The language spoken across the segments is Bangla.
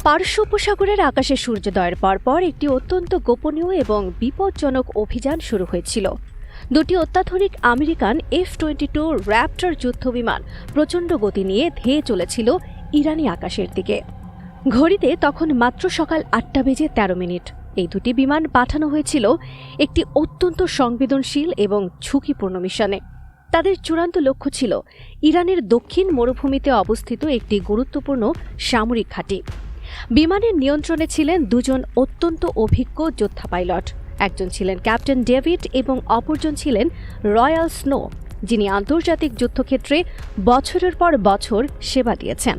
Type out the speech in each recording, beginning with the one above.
পারস্য উপসাগরের আকাশে সূর্যোদয়ের পরপর একটি অত্যন্ত গোপনীয় এবং বিপজ্জনক অভিযান শুরু হয়েছিল। দুটি অত্যাধুনিক আমেরিকান F-22 র্যাপটর যুদ্ধবিমান প্রচণ্ড গতি নিয়ে ধেয়ে চলেছিল ইরানি আকাশের দিকে। ঘড়িতে তখন মাত্র সকাল 8:13। এই দুটি বিমান পাঠানো হয়েছিল একটি অত্যন্ত সংবেদনশীল এবং ঝুঁকিপূর্ণ মিশনে। তাদের চূড়ান্ত লক্ষ্য ছিল ইরানের দক্ষিণ মরুভূমিতে অবস্থিত একটি গুরুত্বপূর্ণ সামরিক ঘাঁটি। বিমানের নিয়ন্ত্রণে ছিলেন দুজন অত্যন্ত অভিজ্ঞ যোদ্ধা পাইলট। একজন ছিলেন ক্যাপ্টেন ডেভিড এবং অপরজন ছিলেন রয়্যাল স্নো, যিনি আন্তর্জাতিক যুদ্ধক্ষেত্রে বছরের পর বছর সেবা দিয়েছেন।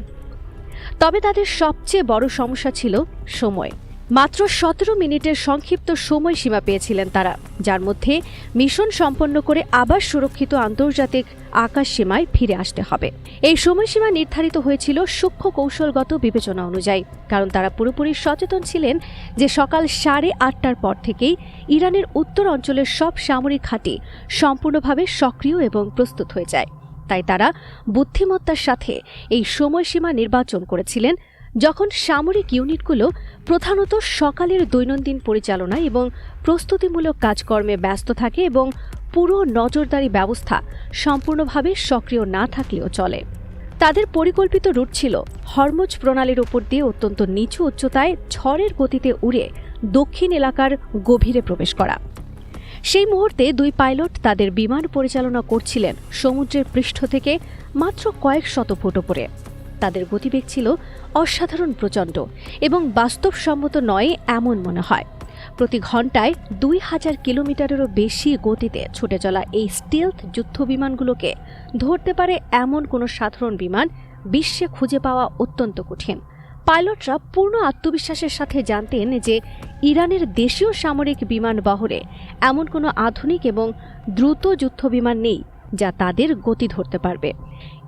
তবে তাদের সবচেয়ে বড় সমস্যা ছিল সময়। মাত্র 17 মিনিটের সংক্ষিপ্ত সময়সীমা পেয়েছিলেন তারা, যার মধ্যে মিশন সম্পন্ন করে আবার সুরক্ষিত আন্তর্জাতিক আকাশ সীমায় ফিরে আসতে হবে। এই সময়সীমা নির্ধারিত হয়েছিল সূক্ষ্ম কৌশলগত বিবেচনা অনুযায়ী, কারণ তারা পুরোপুরি সচেতন ছিলেন যে সকাল 8:30টার পর থেকেই ইরানের উত্তর অঞ্চলের সব সামরিক ঘাঁটি সম্পূর্ণভাবে সক্রিয় এবং প্রস্তুত হয়ে যায়। তাই তারা বুদ্ধিমত্তার সাথে এই সময়সীমা নির্বাচন করেছিলেন, যখন সামরিক ইউনিটগুলো প্রধানত সকালের দৈনন্দিন পরিচালনা এবং প্রস্তুতিমূলক কাজকর্মে ব্যস্ত থাকে এবং পুরো নজরদারি ব্যবস্থা সম্পূর্ণভাবে সক্রিয় না থাকলেও চলে। তাদের পরিকল্পিত রুট ছিল হরমুজ প্রণালীর উপর দিয়ে অত্যন্ত নিচু উচ্চতায় ঝড়ের গতিতে উড়ে দক্ষিণ এলাকার গভীরে প্রবেশ করা। সেই মুহূর্তে দুই পাইলট তাদের বিমান পরিচালনা করছিলেন সমুদ্রের পৃষ্ঠ থেকে মাত্র কয়েক শত ফুট উপরে। তাদের গতিবেগ ছিল অসাধারণ প্রচণ্ড এবং বাস্তবসম্মত নয় এমন মনে হয়। প্রতি ঘন্টায় 2000 কিলোমিটারেরও বেশি গতিতে ছুটে চলা এই স্টিলথ যুদ্ধবিমানগুলোকে ধরতে পারে এমন কোনো সাধারণ বিমান বিশ্বে খুঁজে পাওয়া অত্যন্ত কঠিন। পাইলটরা পূর্ণ আত্মবিশ্বাসের সাথে জানতেন যে ইরানের দেশীয় সামরিক বিমান বহরে এমন কোনো আধুনিক এবং দ্রুত যুদ্ধবিমান নেই যা তাদের গতি ধরতে পারবে।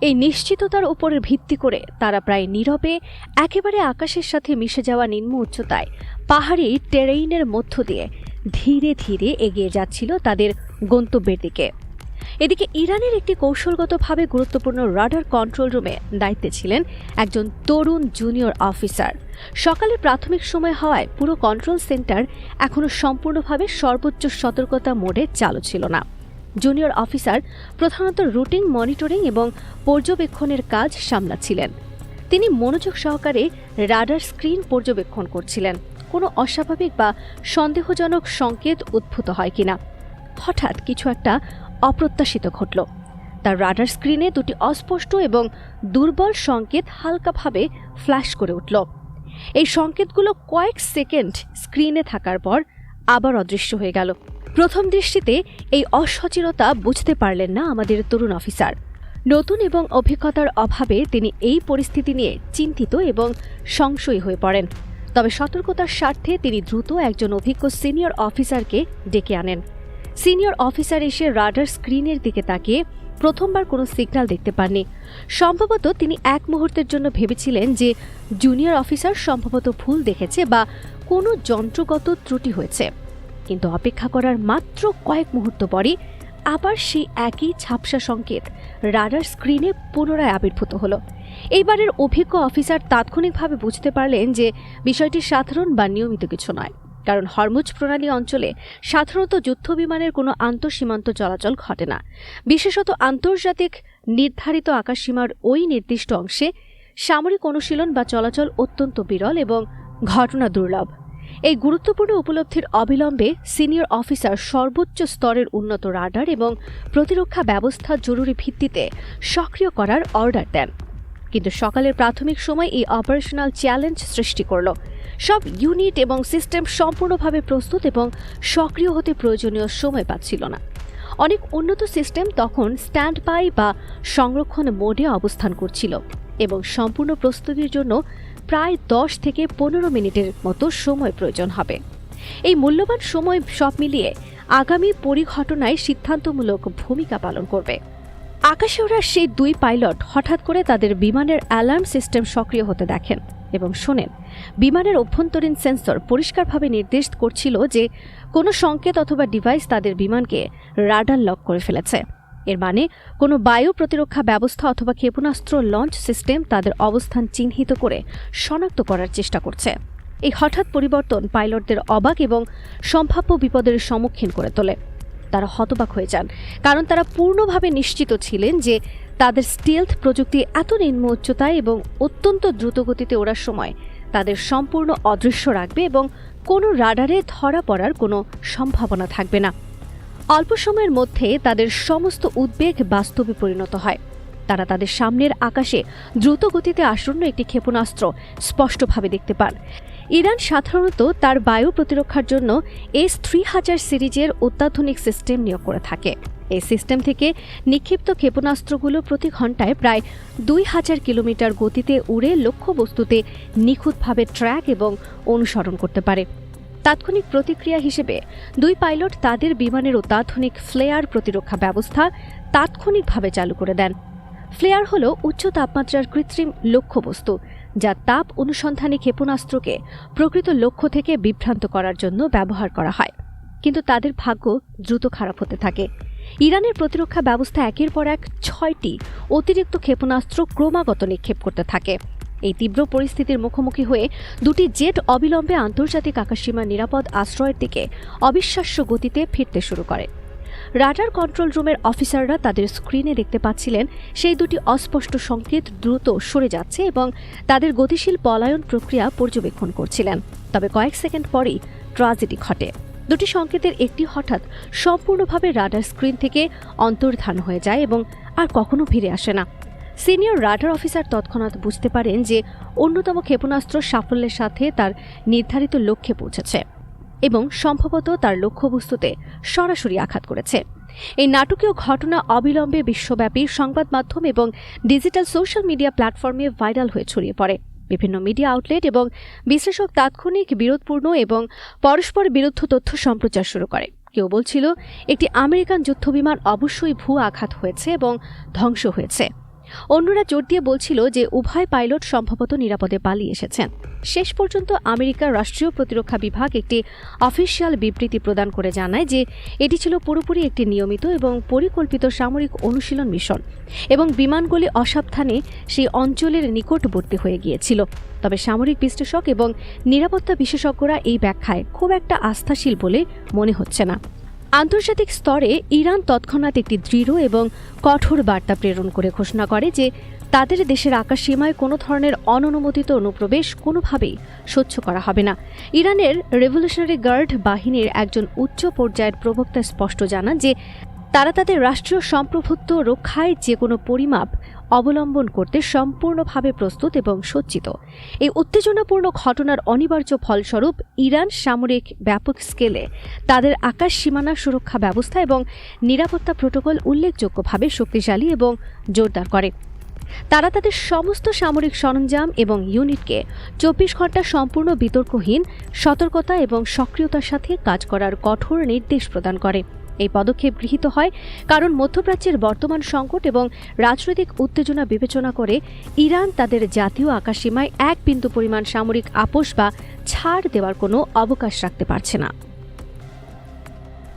এই নিশ্চিততার উপর ভিত্তি করে তারা প্রায় নীরবে একেবারে আকাশের সাথে মিশে যাওয়া নিম্ন উচ্চতায় পাহাড়ি টেরেইনের মধ্য দিয়ে ধীরে ধীরে এগিয়ে যাচ্ছিল তাদের গন্তব্যের দিকে। এদিকে ইরানের একটি কৌশলগতভাবে গুরুত্বপূর্ণ রাডার কন্ট্রোল রুমে দায়িত্বে ছিলেন একজন তরুণ জুনিয়র অফিসার। সকালে প্রাথমিক সময় হওয়ায় পুরো কন্ট্রোল সেন্টার এখনও সম্পূর্ণভাবে সর্বোচ্চ সতর্কতা মোডে চালু ছিল না। জুনিয়র অফিসার প্রধানত রুটিং, মনিটরিং এবং পর্যবেক্ষণের কাজ সামলাচ্ছিলেন। তিনি মনোযোগ সহকারে রাডার স্ক্রিন পর্যবেক্ষণ করছিলেন, কোনো অস্বাভাবিক বা সন্দেহজনক সংকেত উদ্ভূত হয় কিনা। হঠাৎ কিছু একটা অপ্রত্যাশিত ঘটল। তার রাডার স্ক্রিনে দুটি অস্পষ্ট এবং দুর্বল সংকেত হালকাভাবে ফ্ল্যাশ করে উঠল। এই সংকেতগুলো কয়েক সেকেন্ড স্ক্রিনে থাকার পর আবার অদৃশ্য হয়ে গেল। প্রথম দৃষ্টিতে এই অসচেতনতা বুঝতে পারলেন না আমাদের তরুণ অফিসার। নতুন এবং অভিজ্ঞতার অভাবে তিনি এই পরিস্থিতি নিয়ে চিন্তিত এবং সংশয়ী হয়ে পড়েন। তবে সতর্কতার স্বার্থে তিনি দ্রুত একজন অভিজ্ঞ সিনিয়র অফিসারকে ডেকে আনেন। সিনিয়র অফিসার এসে রাডার স্ক্রিনের দিকে তাকিয়ে প্রথমবার কোনো সিগন্যাল দেখতে পাননি। সম্ভবত তিনি এক মুহূর্তের জন্য ভেবেছিলেন যে জুনিয়র অফিসার সম্ভবত ভুল দেখেছে বা কোনো যন্ত্রগত ত্রুটি হয়েছে। কিন্তু অপেক্ষা করার মাত্র কয়েক মুহূর্ত পরই আবার সেই একই ঝাপসা সংকেত রাডার স্ক্রিনে পুনরায় আবির্ভূত হলো। এইবারের অভিজ্ঞ অফিসার তাৎক্ষণিকভাবে বুঝতে পারলেন যে বিষয়টি সাধারণ বা নিয়মিত কিছু নয়, কারণ হরমুজ প্রণালী অঞ্চলে সাধারণত যুদ্ধবিমানের কোনো আন্তঃসীমান্ত চলাচল ঘটে না। বিশেষত আন্তর্জাতিক নির্ধারিত আকাশসীমার ওই নির্দিষ্ট অংশে সামরিক অনুশীলন বা চলাচল অত্যন্ত বিরল এবং ঘটনা দুর্লভ। এই গুরুত্বপূর্ণ উপলব্ধির অবিলম্বে সিনিয়র অফিসার সর্বোচ্চ স্তরের উন্নত রাডার এবং প্রতিরক্ষা ব্যবস্থা জরুরি ভিত্তিতে সক্রিয় করার অর্ডার দেন। কিন্তু সকালের প্রাথমিক সময় এই অপারেশনাল চ্যালেঞ্জ সৃষ্টি করল। সব ইউনিট এবং সিস্টেম সম্পূর্ণভাবে প্রস্তুত এবং সক্রিয় হতে প্রয়োজনীয় সময় পাচ্ছিল না। অনেক উন্নত সিস্টেম তখন স্ট্যান্ড বাই বা সংরক্ষণ মোডে অবস্থান করছিল এবং সম্পূর্ণ প্রস্তুতির জন্য প্রায় 10 থেকে 15 মিনিটের মতো সময় প্রয়োজন হবে। এই মূল্যবান সময় সব মিলিয়ে আগামী পরিঘটনায় সিদ্ধান্তমূলক ভূমিকা পালন করবে। আকাশে ওড়ার সেই দুই পাইলট হঠাৎ করে তাদের বিমানের অ্যালার্ম সিস্টেম সক্রিয় হতে দেখেন এবং শোনেন বিমানের অভ্যন্তরীণ সেন্সর পরিষ্কারভাবে নির্দেশ করছিল যে কোনো সংকেত অথবা ডিভাইস তাদের বিমানকে রাডার লক করে ফেলেছে। এর মানে কোনো বায়ু প্রতিরক্ষা ব্যবস্থা অথবা ক্ষেপণাস্ত্র লঞ্চ সিস্টেম তাদের অবস্থান চিহ্নিত করে শনাক্ত করার চেষ্টা করছে। এই হঠাৎ পরিবর্তন পাইলটদের অবাক এবং সম্ভাব্য বিপদের সম্মুখীন করে তোলে। তারা হতবাক হয়ে যান, কারণ তারা পূর্ণভাবে নিশ্চিত ছিলেন যে তাদের স্টিলথ প্রযুক্তি এত নিম্ন উচ্চতায় এবং অত্যন্ত দ্রুতগতিতে ওড়ার সময় তাদের সম্পূর্ণ অদৃশ্য রাখবে এবং কোনো রাডারে ধরা পড়ার কোনো সম্ভাবনা থাকবে না। অল্প সময়ের মধ্যে তাদের সমস্ত উদ্বেগ বাস্তবে পরিণত হয়। তারা তাদের সামনের আকাশে দ্রুত গতিতে আসন্ন একটি ক্ষেপণাস্ত্র স্পষ্টভাবে দেখতে পান। ইরান সাধারণত তার বায়ু প্রতিরক্ষার জন্য S-3000 সিরিজের অত্যাধুনিক সিস্টেম নিয়োগ করে থাকে। এই সিস্টেম থেকে নিক্ষিপ্ত ক্ষেপণাস্ত্রগুলো প্রতি ঘন্টায় প্রায় 2000 কিলোমিটার গতিতে উড়ে লক্ষ্যবস্তুতে নিখুঁতভাবে ট্র্যাক এবং অনুসরণ করতে পারে। তাৎক্ষণিক প্রতিক্রিয়া হিসেবে দুই পাইলট তাদের বিমানের অত্যাধুনিক ফ্লেয়ার প্রতিরক্ষা ব্যবস্থা তাৎক্ষণিকভাবে চালু করে দেন। ফ্লেয়ার হল উচ্চ তাপমাত্রার কৃত্রিম লক্ষ্যবস্তু, যা তাপ অনুসন্ধানী ক্ষেপণাস্ত্রকে প্রকৃত লক্ষ্য থেকে বিভ্রান্ত করার জন্য ব্যবহার করা হয়। কিন্তু তাদের ভাগ্য দ্রুত খারাপ হতে থাকে। ইরানের প্রতিরক্ষা ব্যবস্থা একের পর এক 6টি অতিরিক্ত ক্ষেপণাস্ত্র ক্রমাগত নিক্ষেপ করতে থাকে। এই তীব্র পরিস্থিতির মুখোমুখি হয়ে দুটি জেট অবিলম্বে আন্তর্জাতিক আকাশসীমার নিরাপদ আশ্রয়ের দিকে অবিশ্বাস্য গতিতে ফিরতে শুরু করে। রাডার কন্ট্রোল রুমের অফিসাররা তাদের স্ক্রিনে দেখতে পাচ্ছিলেন সেই দুটি অস্পষ্ট সংকেত দ্রুত সরে যাচ্ছে এবং তাদের গতিশীল পলায়ন প্রক্রিয়া পর্যবেক্ষণ করছিলেন। তবে কয়েক সেকেন্ড পরেই ট্র্যাজেডি ঘটে। দুটি সংকেতের একটি হঠাৎ সম্পূর্ণভাবে রাডার স্ক্রিন থেকে অন্তর্ধান হয়ে যায় এবং আর কখনো ফিরে আসে না। সিনিয়র রাডার অফিসার তৎক্ষণাৎ বুঝতে পারেন যে অন্যতম ক্ষেপণাস্ত্র সাফল্যের সাথে তার নির্ধারিত লক্ষ্যে পৌঁছেছে এবং সম্ভবত তার লক্ষ্যবস্তুতে সরাসরি আঘাত করেছে। এই নাটকীয় ঘটনা অবিলম্বে বিশ্বব্যাপী সংবাদ মাধ্যম এবং ডিজিটাল সোশ্যাল মিডিয়া প্ল্যাটফর্মে ভাইরাল হয়ে ছড়িয়ে পড়ে। বিভিন্ন মিডিয়া আউটলেট এবং বিশ্লেষক তাৎক্ষণিক বিরোধপূর্ণ এবং পরস্পর বিরুদ্ধ তথ্য সম্প্রচার শুরু করে। কেউ বলছিল একটি আমেরিকান যুদ্ধবিমান অবশ্যই ভূ আঘাত হয়েছে এবং ধ্বংস হয়েছে। অন্যরা জোর দিয়ে বলছিল যে উভয় পাইলট সম্ভবত নিরাপদে পালিয়ে এসেছেন। শেষ পর্যন্ত আমেরিকার রাষ্ট্রীয় প্রতিরক্ষা বিভাগ একটি অফিসিয়াল বিবৃতি প্রদান করে জানায় যে এটি ছিল পুরোপুরি একটি নিয়মিত এবং পরিকল্পিত সামরিক অনুশীলন মিশন এবং বিমানগুলি অসাবধানে সেই অঞ্চলের নিকটবর্তী হয়ে গিয়েছিল। তবে সামরিক বিশ্লেষক এবং নিরাপত্তা বিশেষজ্ঞরা এই ব্যাখ্যায় খুব একটা আস্থাশীল বলে মনে হচ্ছে না। আন্তর্জাতিক স্তরে ইরান তৎক্ষণাৎ একটি দৃঢ় এবং কঠোর বার্তা প্রেরণ করে ঘোষণা করে যে তাদের দেশের আকাশসীমায় কোনো ধরনের অননুমোদিত অনুপ্রবেশ কোনোভাবেই সহ্য করা হবে না। ইরানের রেভলিউশনারি গার্ড বাহিনীর একজন উচ্চ পর্যায়ের প্রবক্তা স্পষ্ট জানান যে তারা তাদের রাষ্ট্রীয় সম্প্রভুত্ব রক্ষায় যে কোনো পরিমাপ অবলম্বন করতে সম্পূর্ণভাবে প্রস্তুত এবং সজ্জিত। এই উত্তেজনাপূর্ণ ঘটনার অনিবার্য ফলস্বরূপ ইরান সামরিক ব্যাপক স্কেলে তাদের আকাশ সীমানা সুরক্ষা ব্যবস্থা এবং নিরাপত্তা প্রোটোকল উল্লেখযোগ্যভাবে শক্তিশালী এবং জোরদার করে। তারা তাদের সমস্ত সামরিক সরঞ্জাম এবং ইউনিটকে 24 ঘণ্টা সম্পূর্ণ বিতর্কহীন সতর্কতা এবং সক্রিয়তার সাথে কাজ করার কঠোর নির্দেশ প্রদান করে। এই পদক্ষেপ গৃহীত হয় কারণ মধ্যপ্রাচ্যের বর্তমান সংকট এবং রাজনৈতিক উত্তেজনা বিবেচনা করে ইরান তাদের জাতীয় আকাশসীমায় এক বিন্দু পরিমাণ সামরিক আপোষ বা ছাড় দেওয়ার কোনো অবকাশ রাখতে পারছে না।